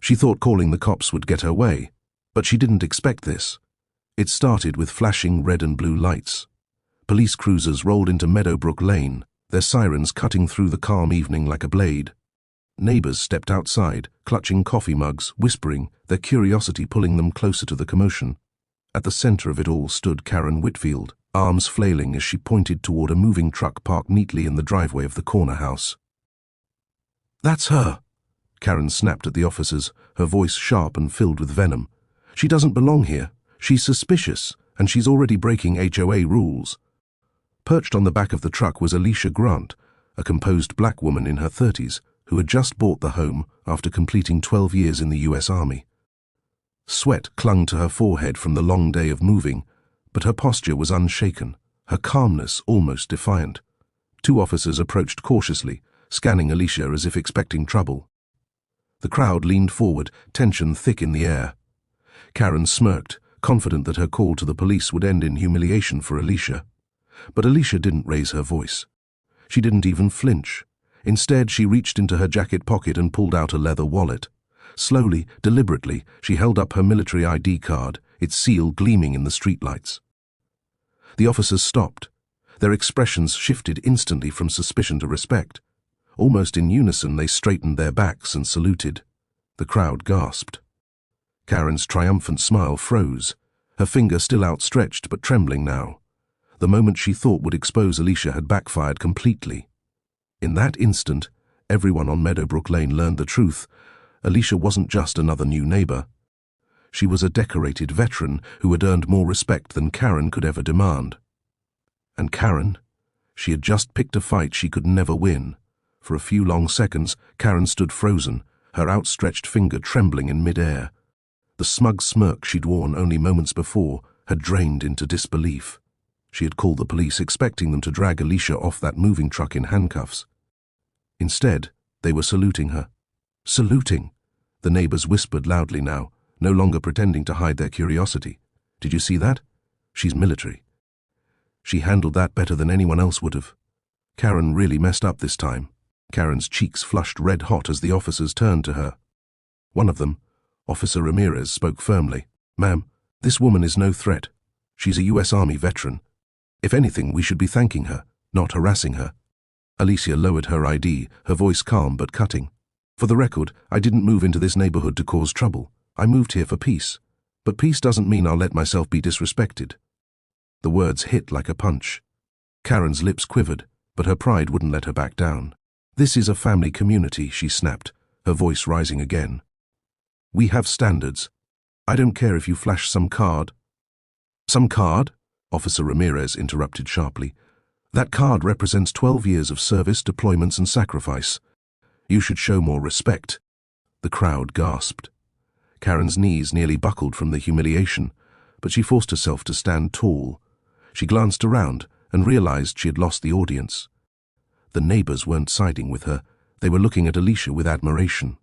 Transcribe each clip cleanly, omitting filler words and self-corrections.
She thought calling the cops would get her way, but she didn't expect this. It started with flashing red and blue lights. Police cruisers rolled into Meadowbrook Lane, their sirens cutting through the calm evening like a blade. Neighbors stepped outside, clutching coffee mugs, whispering, their curiosity pulling them closer to the commotion. At the center of it all stood Karen Whitfield, arms flailing as she pointed toward a moving truck parked neatly in the driveway of the corner house. "That's her," Karen snapped at the officers, her voice sharp and filled with venom. "She doesn't belong here. She's suspicious, and she's already breaking HOA rules." Perched on the back of the truck was Alicia Grant, a composed black woman in her 30s, who had just bought the home after completing 12 years in the US Army. Sweat clung to her forehead from the long day of moving, but her posture was unshaken, her calmness almost defiant. Two officers approached cautiously, scanning Alicia as if expecting trouble. The crowd leaned forward, tension thick in the air. Karen smirked, confident that her call to the police would end in humiliation for Alicia. But Alicia didn't raise her voice. She didn't even flinch. Instead, she reached into her jacket pocket and pulled out a leather wallet. Slowly, deliberately, she held up her military ID card, its seal gleaming in the streetlights. The officers stopped. Their expressions shifted instantly from suspicion to respect. Almost in unison, they straightened their backs and saluted. The crowd gasped. Karen's triumphant smile froze, her finger still outstretched but trembling now. The moment she thought would expose Alicia had backfired completely. In that instant, everyone on Meadowbrook Lane learned the truth. Alicia wasn't just another new neighbor. She was a decorated veteran who had earned more respect than Karen could ever demand. And Karen? She had just picked a fight she could never win. For a few long seconds, Karen stood frozen, her outstretched finger trembling in mid-air. The smug smirk she'd worn only moments before had drained into disbelief. She had called the police, expecting them to drag Alicia off that moving truck in handcuffs. Instead, they were saluting her. Saluting! The neighbors whispered loudly now, no longer pretending to hide their curiosity. "Did you see that? She's military." She handled that better than anyone else would have. Karen really messed up this time. Karen's cheeks flushed red-hot as the officers turned to her. One of them, Officer Ramirez, spoke firmly. "Ma'am, this woman is no threat. She's a US Army veteran. If anything, we should be thanking her, not harassing her." Alicia lowered her ID, her voice calm but cutting. "For the record, I didn't move into this neighborhood to cause trouble. I moved here for peace. But peace doesn't mean I'll let myself be disrespected." The words hit like a punch. Karen's lips quivered, but her pride wouldn't let her back down. "This is a family community," she snapped, her voice rising again. "We have standards. I don't care if you flash some card." "Some card?" Officer Ramirez interrupted sharply. "That card represents 12 years of service, deployments, and sacrifice. You should show more respect." The crowd gasped. Karen's knees nearly buckled from the humiliation, but she forced herself to stand tall. She glanced around and realized she had lost the audience. The neighbors weren't siding with her. They were looking at Alicia with admiration.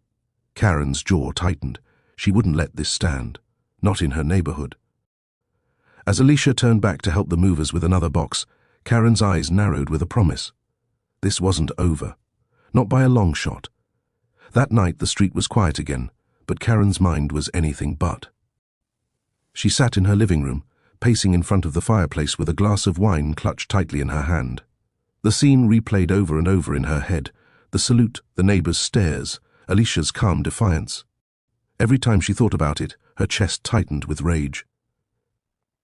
Karen's jaw tightened. She wouldn't let this stand. Not in her neighborhood. As Alicia turned back to help the movers with another box, Karen's eyes narrowed with a promise. This wasn't over. Not by a long shot. That night the street was quiet again, but Karen's mind was anything but. She sat in her living room, pacing in front of the fireplace with a glass of wine clutched tightly in her hand. The scene replayed over and over in her head, the salute, the neighbors' stares, Alicia's calm defiance. Every time she thought about it, her chest tightened with rage.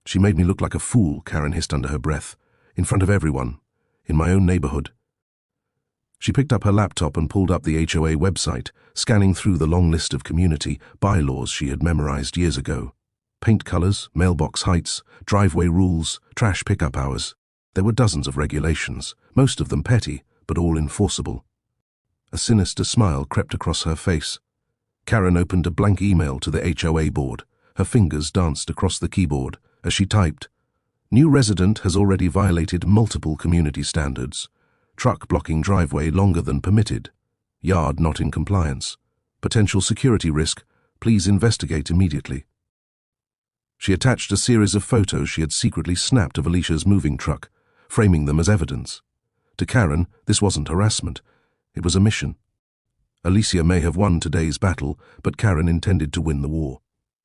"She made me look like a fool," Karen hissed under her breath, "in front of everyone, in my own neighborhood." She picked up her laptop and pulled up the HOA website, scanning through the long list of community bylaws she had memorized years ago. Paint colors, mailbox heights, driveway rules, trash pickup hours. There were dozens of regulations, most of them petty, but all enforceable. A sinister smile crept across her face. Karen opened a blank email to the HOA board. Her fingers danced across the keyboard as she typed, "New resident has already violated multiple community standards. Truck blocking driveway longer than permitted. Yard not in compliance. Potential security risk. Please investigate immediately." She attached a series of photos she had secretly snapped of Alicia's moving truck, framing them as evidence. To Karen, this wasn't harassment. It was a mission. Alicia may have won today's battle, but Karen intended to win the war.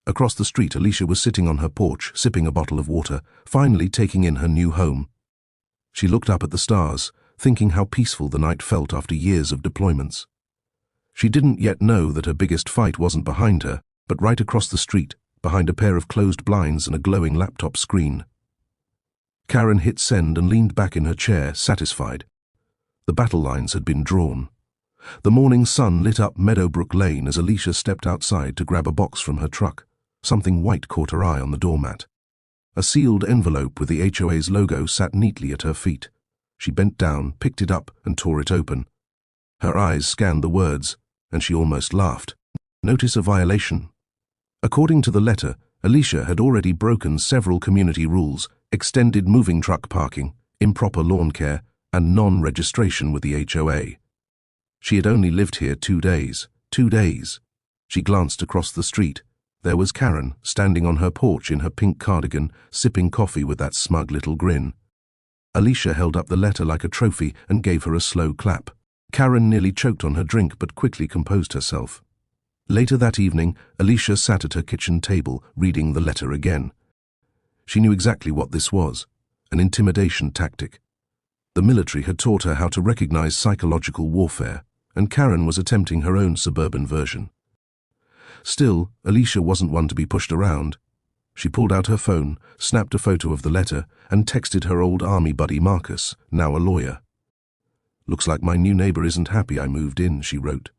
Across the street, Alicia was sitting on her porch, sipping a bottle of water, finally taking in her new home. She looked up at the stars, thinking how peaceful the night felt after years of deployments. She didn't yet know that her biggest fight wasn't behind her, but right across the street, behind a pair of closed blinds and a glowing laptop screen. Karen hit send and leaned back in her chair, satisfied. The battle lines had been drawn. The morning sun lit up Meadowbrook Lane as Alicia stepped outside to grab a box from her truck. Something white caught her eye on the doormat. A sealed envelope with the HOA's logo sat neatly at her feet. She bent down, picked it up, and tore it open. Her eyes scanned the words, and she almost laughed. Notice of violation. According to the letter, Alicia had already broken several community rules: extended moving truck parking, improper lawn care, and non-registration with the HOA. She had only lived here 2 days. 2 days. She glanced across the street. There was Karen, standing on her porch in her pink cardigan, sipping coffee with that smug little grin. Alicia held up the letter like a trophy and gave her a slow clap. Karen nearly choked on her drink but quickly composed herself. Later that evening, Alicia sat at her kitchen table, reading the letter again. She knew exactly what this was: an intimidation tactic. The military had taught her how to recognize psychological warfare, and Karen was attempting her own suburban version. Still, Alicia wasn't one to be pushed around. She pulled out her phone, snapped a photo of the letter, and texted her old army buddy Marcus, now a lawyer. "Looks like my new neighbor isn't happy I moved in," she wrote.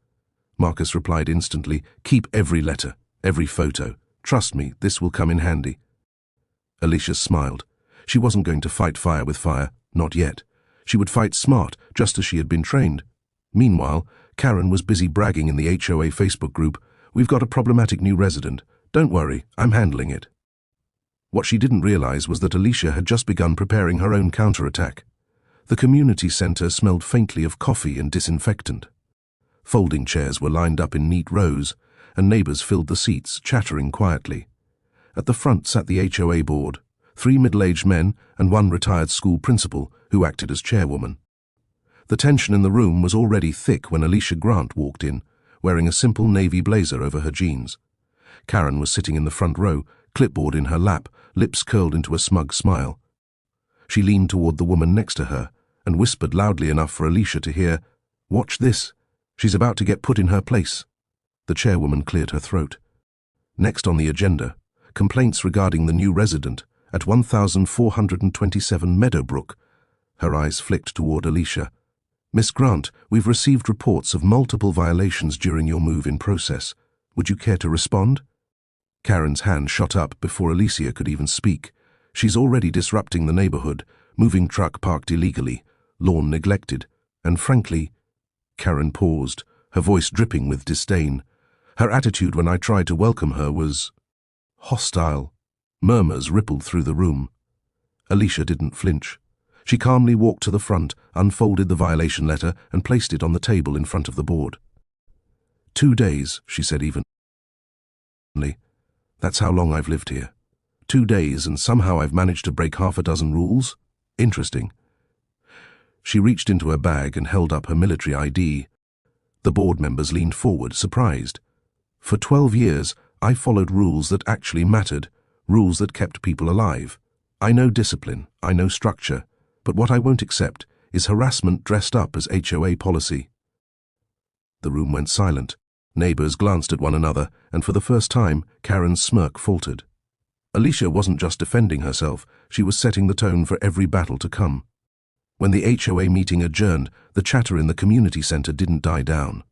Marcus replied instantly, "Keep every letter, every photo. Trust me, this will come in handy." Alicia smiled. She wasn't going to fight fire with fire, not yet. She would fight smart, just as she had been trained. Meanwhile, Karen was busy bragging in the HOA Facebook group, "We've got a problematic new resident. Don't worry, I'm handling it." What she didn't realize was that Alicia had just begun preparing her own counterattack. The community center smelled faintly of coffee and disinfectant. Folding chairs were lined up in neat rows, and neighbors filled the seats, chattering quietly. At the front sat the HOA board, 3 middle-aged men and 1 retired school principal who acted as chairwoman. The tension in the room was already thick when Alicia Grant walked in, wearing a simple navy blazer over her jeans. Karen was sitting in the front row, clipboard in her lap, lips curled into a smug smile. She leaned toward the woman next to her and whispered loudly enough for Alicia to hear, "Watch this. She's about to get put in her place." The chairwoman cleared her throat. Next on the agenda, complaints regarding the new resident at 1427 Meadowbrook. Her eyes flicked toward Alicia. "Miss Grant, we've received reports of multiple violations during your move-in process. Would you care to respond?" Karen's hand shot up before Alicia could even speak. "She's already disrupting the neighborhood, moving truck parked illegally, lawn neglected, and frankly—" Karen paused, her voice dripping with disdain. "Her attitude when I tried to welcome her was hostile." Murmurs rippled through the room. Alicia didn't flinch. She calmly walked to the front, unfolded the violation letter, and placed it on the table in front of the board. 2 days, she said evenly. "That's how long I've lived here. 2 days, and somehow I've managed to break half a dozen rules? Interesting." She reached into her bag and held up her military ID. The board members leaned forward, surprised. "For 12 years, I followed rules that actually mattered, rules that kept people alive. I know discipline, I know structure, but what I won't accept is harassment dressed up as HOA policy." The room went silent. Neighbors glanced at one another, and for the first time, Karen's smirk faltered. Alicia wasn't just defending herself, she was setting the tone for every battle to come. When the HOA meeting adjourned, the chatter in the community center didn't die down.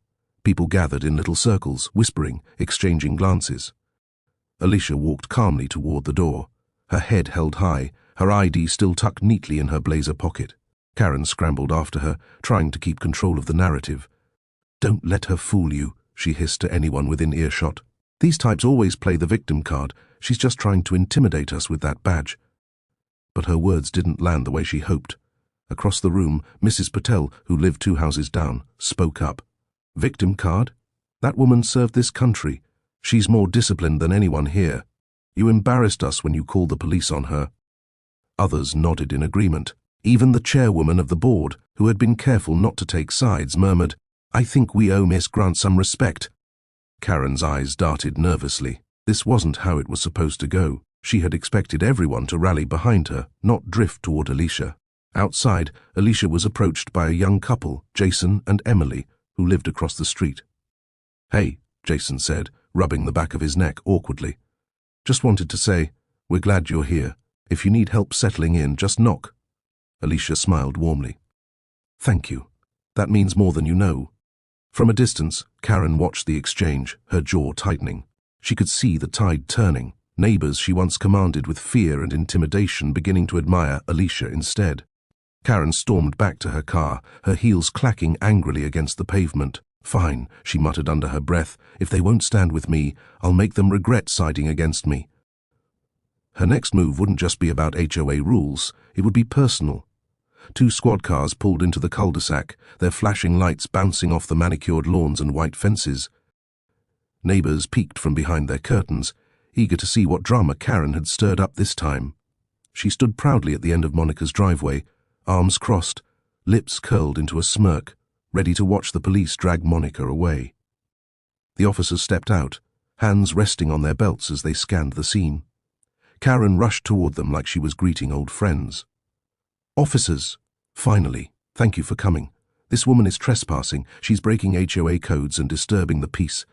People gathered in little circles, whispering, exchanging glances. Alicia walked calmly toward the door, her head held high, her ID still tucked neatly in her blazer pocket. Karen scrambled after her, trying to keep control of the narrative. "Don't let her fool you," she hissed to anyone within earshot. "These types always play the victim card. She's just trying to intimidate us with that badge." But her words didn't land the way she hoped. Across the room, Mrs. Patel, who lived 2 houses down, spoke up. "Victim card? That woman served this country. She's more disciplined than anyone here. You embarrassed us when you called the police on her." Others nodded in agreement. Even the chairwoman of the board, who had been careful not to take sides, murmured, I think we owe Miss Grant some respect. Karen's eyes darted nervously. This wasn't how it was supposed to go. She had expected everyone to rally behind her, not drift toward Alicia. Outside, Alicia was approached by a young couple, Jason and Emily, who lived across the street. "Hey," Jason said, rubbing the back of his neck awkwardly. "Just wanted to say, we're glad you're here. If you need help settling in, just knock." Alicia smiled warmly. "Thank you. That means more than you know." From a distance, Karen watched the exchange, her jaw tightening. She could see the tide turning, neighbors she once commanded with fear and intimidation beginning to admire Alicia instead. Karen stormed back to her car, her heels clacking angrily against the pavement. "Fine," she muttered under her breath. "If they won't stand with me, I'll make them regret siding against me." Her next move wouldn't just be about HOA rules, it would be personal. 2 squad cars pulled into the cul-de-sac, their flashing lights bouncing off the manicured lawns and white fences. Neighbors peeked from behind their curtains, eager to see what drama Karen had stirred up this time. She stood proudly at the end of Monica's driveway, arms crossed, lips curled into a smirk, ready to watch the police drag Monica away. The officers stepped out, hands resting on their belts as they scanned the scene. Karen rushed toward them like she was greeting old friends. "Officers, finally, thank you for coming. This woman is trespassing. She's breaking HOA codes and disturbing the peace."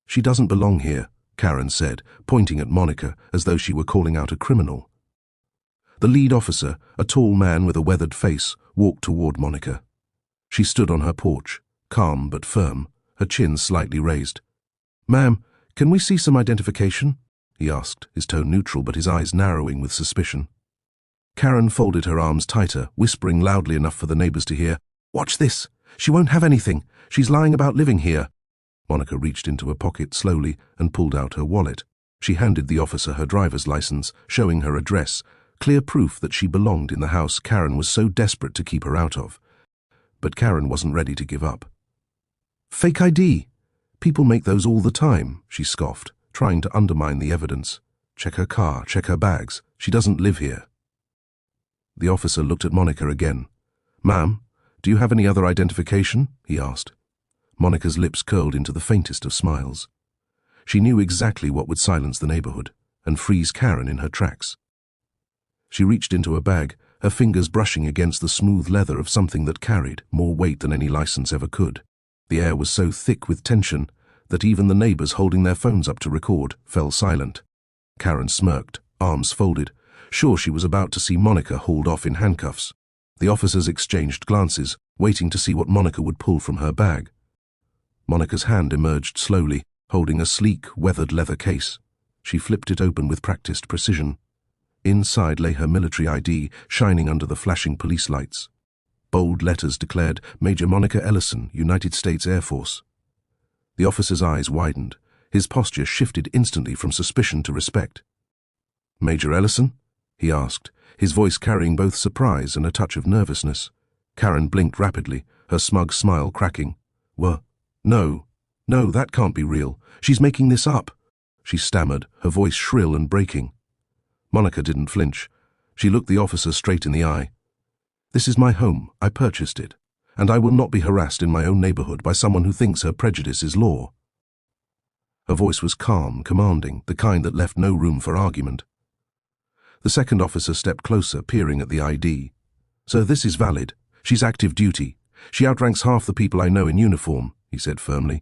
"She doesn't belong here," Karen said, pointing at Monica as though she were calling out a criminal. The lead officer, a tall man with a weathered face, walked toward Monica. She stood on her porch, calm but firm, her chin slightly raised. "Ma'am, can we see some identification?" he asked, his tone neutral but his eyes narrowing with suspicion. Karen folded her arms tighter, whispering loudly enough for the neighbors to hear. "Watch this! She won't have anything! She's lying about living here!" Monica reached into her pocket slowly and pulled out her wallet. She handed the officer her driver's license, showing her address, clear proof that she belonged in the house Karen was so desperate to keep her out of. But Karen wasn't ready to give up. "Fake ID! People make those all the time," she scoffed, trying to undermine the evidence. "Check her car, check her bags. She doesn't live here." The officer looked at Monica again. "Ma'am, do you have any other identification?" he asked. Monica's lips curled into the faintest of smiles. She knew exactly what would silence the neighborhood and freeze Karen in her tracks. She reached into her bag, her fingers brushing against the smooth leather of something that carried more weight than any license ever could. The air was so thick with tension that even the neighbors holding their phones up to record fell silent. Karen smirked, arms folded, sure she was about to see Monica hauled off in handcuffs. The officers exchanged glances, waiting to see what Monica would pull from her bag. Monica's hand emerged slowly, holding a sleek, weathered leather case. She flipped it open with practiced precision. Inside lay her military ID, shining under the flashing police lights. Bold letters declared Major Monica Ellison, United States Air Force. The officer's eyes widened. His posture shifted instantly from suspicion to respect. "Major Ellison?" he asked, his voice carrying both surprise and a touch of nervousness. Karen blinked rapidly, her smug smile cracking. No, that can't be real. She's making this up," she stammered, her voice shrill and breaking. Monica didn't flinch. She looked the officer straight in the eye. "This is my home. I purchased it, and I will not be harassed in my own neighborhood by someone who thinks her prejudice is law." Her voice was calm, commanding, the kind that left no room for argument. The second officer stepped closer, peering at the ID. "Sir, this is valid. She's active duty. She outranks half the people I know in uniform," he said firmly.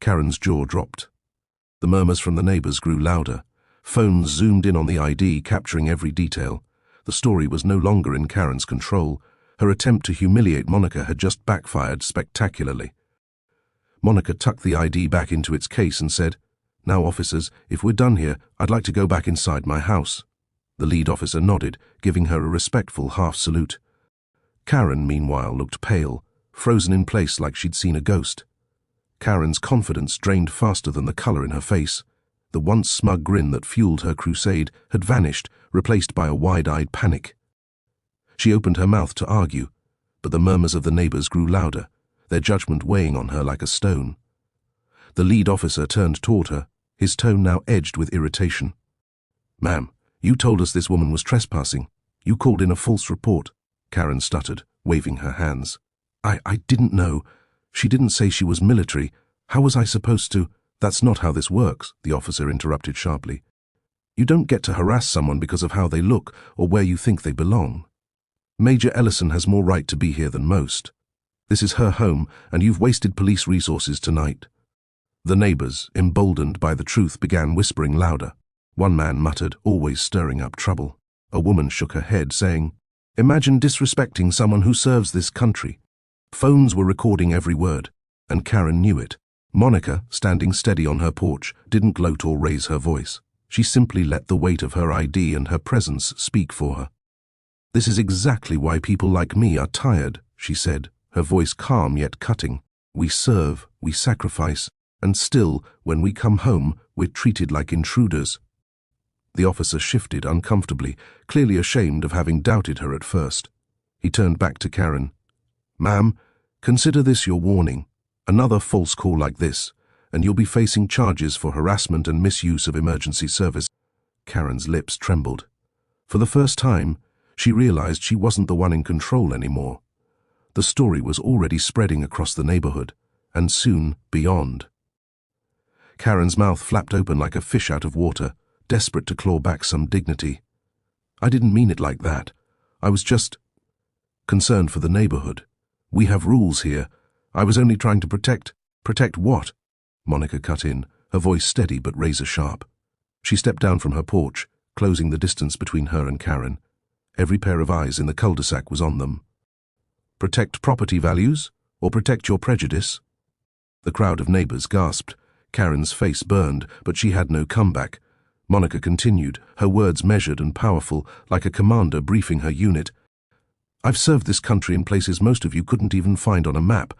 Karen's jaw dropped. The murmurs from the neighbors grew louder. Phones zoomed in on the ID, capturing every detail. The story was no longer in Karen's control. Her attempt to humiliate Monica had just backfired spectacularly. Monica tucked the ID back into its case and said, "Now, officers, if we're done here, I'd like to go back inside my house." The lead officer nodded, giving her a respectful half-salute. Karen, meanwhile, looked pale, frozen in place like she'd seen a ghost. Karen's confidence drained faster than the color in her face. The once smug grin that fueled her crusade had vanished, replaced by a wide-eyed panic. She opened her mouth to argue, but the murmurs of the neighbors grew louder, their judgment weighing on her like a stone. The lead officer turned toward her, his tone now edged with irritation. "Ma'am, you told us this woman was trespassing. You called in a false report," Karen stuttered, waving her hands. I didn't know. She didn't say she was military. How was I supposed to? That's not how this works, the officer interrupted sharply. You don't get to harass someone because of how they look or where you think they belong. Major Ellison has more right to be here than most. This is her home, and you've wasted police resources tonight. The neighbors, emboldened by the truth, began whispering louder. One man muttered, always stirring up trouble. A woman shook her head, saying, Imagine disrespecting someone who serves this country. Phones were recording every word, and Karen knew it. Monica, standing steady on her porch, didn't gloat or raise her voice. She simply let the weight of her ID and her presence speak for her. This is exactly why people like me are tired, she said, her voice calm yet cutting. We serve, we sacrifice, and still, when we come home, we're treated like intruders. The officer shifted uncomfortably, clearly ashamed of having doubted her at first. He turned back to Karen. Ma'am, consider this your warning. Another false call like this, and you'll be facing charges for harassment and misuse of emergency service. Karen's lips trembled. For the first time, she realized she wasn't the one in control anymore. The story was already spreading across the neighborhood, and soon beyond. Karen's mouth flapped open like a fish out of water, desperate to claw back some dignity. I didn't mean it like that. I was just concerned for the neighborhood. We have rules here. I was only trying to protect what? Monica cut in, her voice steady but razor-sharp. She stepped down from her porch, closing the distance between her and Karen. Every pair of eyes in the cul-de-sac was on them. Protect property values, or protect your prejudice? The crowd of neighbors gasped. Karen's face burned, but she had no comeback. Monica continued, her words measured and powerful, like a commander briefing her unit. I've served this country in places most of you couldn't even find on a map.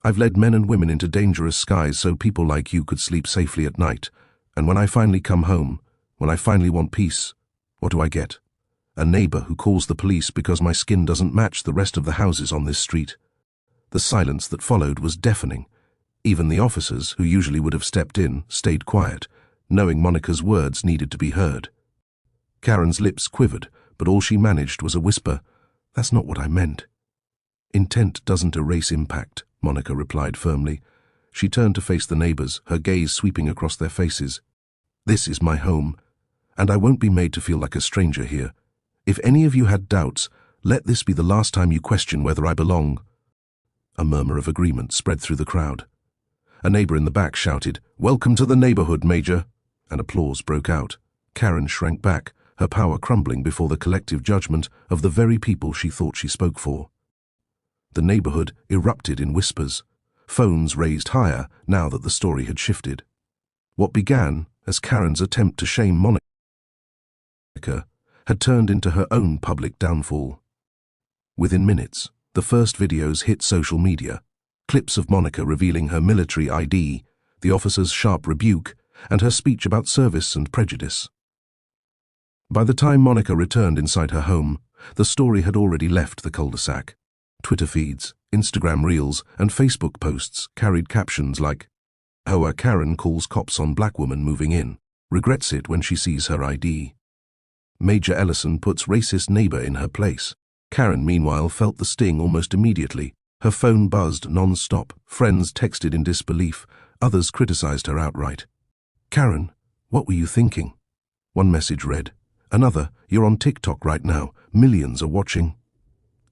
I've led men and women into dangerous skies so people like you could sleep safely at night. And when I finally come home, when I finally want peace, what do I get? A neighbor who calls the police because my skin doesn't match the rest of the houses on this street. The silence that followed was deafening. Even the officers, who usually would have stepped in, stayed quiet, knowing Monica's words needed to be heard. Karen's lips quivered, but all she managed was a whisper, That's not what I meant. Intent doesn't erase impact, Monica replied firmly. She turned to face the neighbors, her gaze sweeping across their faces. This is my home, and I won't be made to feel like a stranger here. If any of you had doubts, let this be the last time you question whether I belong. A murmur of agreement spread through the crowd. A neighbor in the back shouted, Welcome to the neighborhood, Major, and applause broke out. Karen shrank back, her power crumbling before the collective judgment of the very people she thought she spoke for. The neighborhood erupted in whispers, phones raised higher now that the story had shifted. What began as Karen's attempt to shame Monica had turned into her own public downfall. Within minutes, the first videos hit social media, clips of Monica revealing her military ID, the officer's sharp rebuke, and her speech about service and prejudice. By the time Monica returned inside her home, the story had already left the cul-de-sac. Twitter feeds, Instagram reels, and Facebook posts carried captions like, HOA Karen calls cops on black woman moving in, regrets it when she sees her ID. Major Ellison puts racist neighbor in her place. Karen, meanwhile, felt the sting almost immediately. Her phone buzzed non-stop, friends texted in disbelief, others criticized her outright. Karen, what were you thinking? One message read. Another, you're on TikTok right now, millions are watching.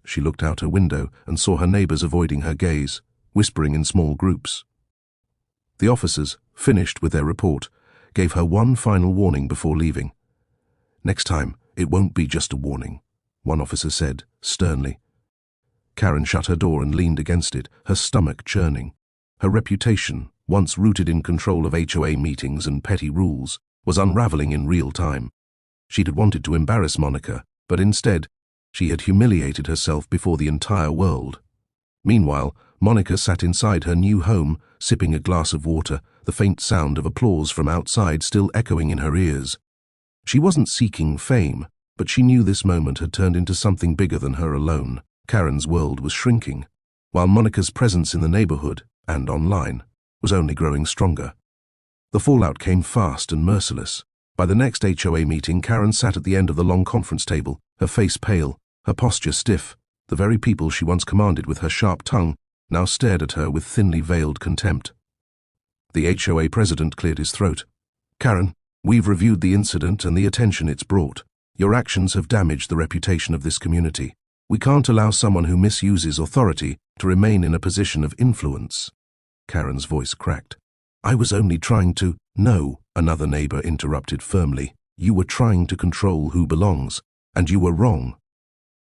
She looked out her window and saw her neighbors avoiding her gaze, whispering in small groups. The officers, finished with their report, gave her one final warning before leaving. Next time, it won't be just a warning, one officer said, sternly. Karen shut her door and leaned against it, her stomach churning. Her reputation, once rooted in control of HOA meetings and petty rules, was unraveling in real time. She'd wanted to embarrass Monica, but instead, she had humiliated herself before the entire world. Meanwhile, Monica sat inside her new home, sipping a glass of water, the faint sound of applause from outside still echoing in her ears. She wasn't seeking fame, but she knew this moment had turned into something bigger than her alone. Karen's world was shrinking, while Monica's presence in the neighborhood, and online, was only growing stronger. The fallout came fast and merciless. By the next HOA meeting, Karen sat at the end of the long conference table, her face pale, her posture stiff. The very people she once commanded with her sharp tongue now stared at her with thinly veiled contempt. The HOA president cleared his throat. "Karen, we've reviewed the incident and the attention it's brought. Your actions have damaged the reputation of this community. We can't allow someone who misuses authority to remain in a position of influence." Karen's voice cracked. "I was only trying to—" "No," another neighbor interrupted firmly. "You were trying to control who belongs, and you were wrong."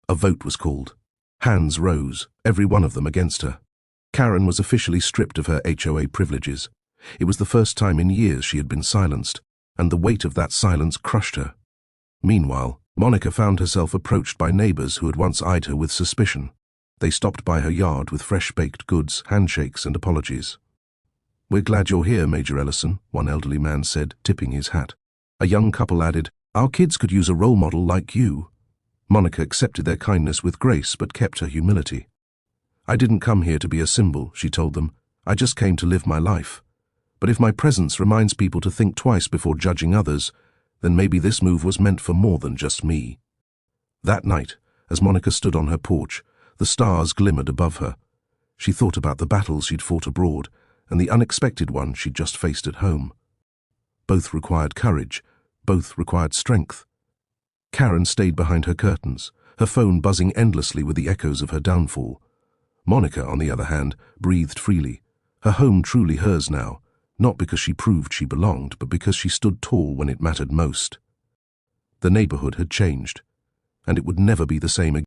A vote was called. Hands rose, every one of them against her. Karen was officially stripped of her HOA privileges. It was the first time in years she had been silenced, and the weight of that silence crushed her. Meanwhile, Monica found herself approached by neighbors who had once eyed her with suspicion. They stopped by her yard with fresh-baked goods, handshakes, and apologies. "We're glad you're here, Major Ellison," one elderly man said, tipping his hat. A young couple added, "Our kids could use a role model like you." Monica accepted their kindness with grace but kept her humility. "I didn't come here to be a symbol," she told them. "I just came to live my life. But if my presence reminds people to think twice before judging others, then maybe this move was meant for more than just me." That night, as Monica stood on her porch, the stars glimmered above her. She thought about the battles she'd fought abroad and the unexpected one she'd just faced at home. Both required courage, both required strength. Karen stayed behind her curtains, her phone buzzing endlessly with the echoes of her downfall. Monica, on the other hand, breathed freely. Her home truly hers now, not because she proved she belonged, but because she stood tall when it mattered most. The neighborhood had changed, and it would never be the same again.